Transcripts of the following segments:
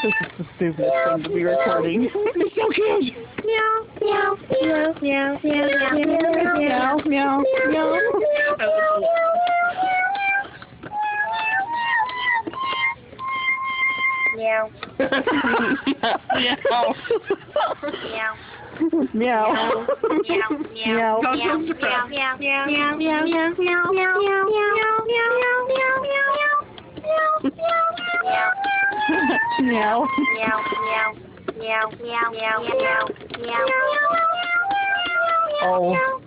This is the stupidest thing to be recording. It's so cute. Meow, meow, meow, meow, meow, meow, meow, meow. Meow. Meow. Meow. Meow. Oh,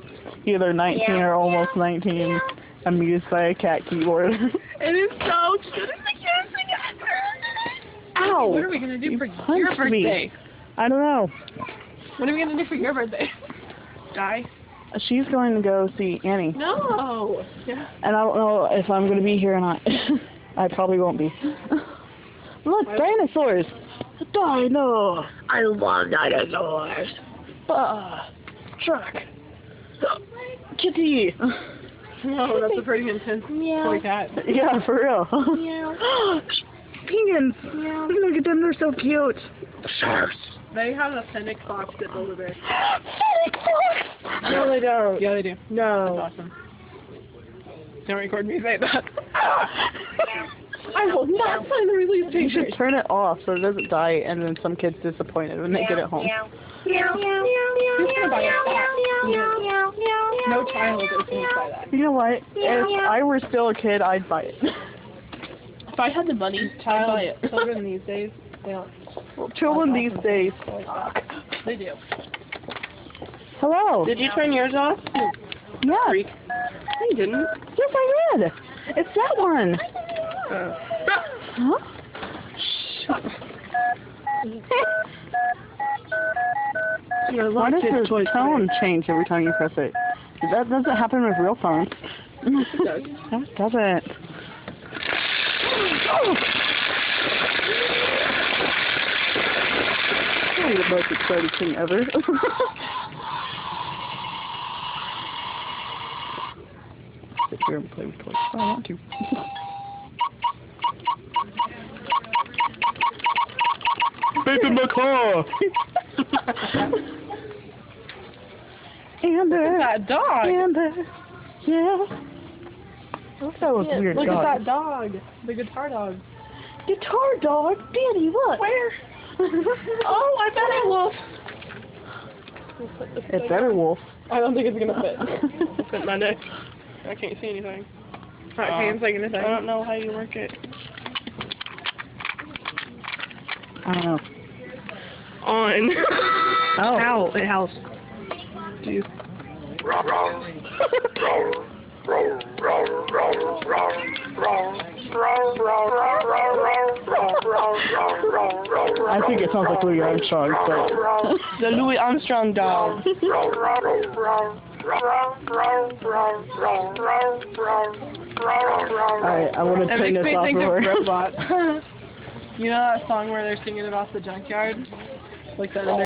either 19 or almost 19, amused by a cat keyboard. It is so cute. Ow! What are we gonna do for your punched me. birthday? I don't know. What are we gonna do for your birthday? Die? She's going to go see Annie. No. Yeah. And I don't know if I'm going to be here or not. I probably won't be. Look, dinosaurs! Dino! I love dinosaurs! Truck! Kitty! Whoa, that's a pretty intense toy cat. Yeah, for real. Penguins! Look at them, they're so cute. Sharks! They have a fennec fox that build a bear. Fennec fox! No, they don't. Yeah, they do. No. That's awesome. Don't record me say that. I will not sign the release You papers. should turn it off so it doesn't die and then some kid's disappointed when they get it home. Who's gonna buy that? No child is going to buy that. You know what? If I were still a kid, I'd buy it. If I had the money, I'd buy it. Children these days, they don't. Well, children these days. They do. Hello. Did you turn yours off? Yeah. Freak. No, you didn't. Yes, I did. It's that one. Huh? Why does the tone change every time you press it? That doesn't happen with real phones. It does. No, it doesn't. Probably the most exciting thing ever. Sit here and play with toys. I want to. Making my car! Amber! That dog! Amber! Yeah! What that was weird Look dog. at that dog! The guitar dog. Guitar dog? Daddy, what? Where? Oh, I bet it will. It better wolf. I don't think it's gonna fit. It'll fit my neck. I can't see anything. I can't see anything. I don't know how you work it. I don't know. On. Oh. How? It house. Jeez. I think it sounds like Louis Armstrong, so. The Louis Armstrong dog. Alright, I want to turn this off before. Robot. You know that song where they're singing about the junkyard? Like that.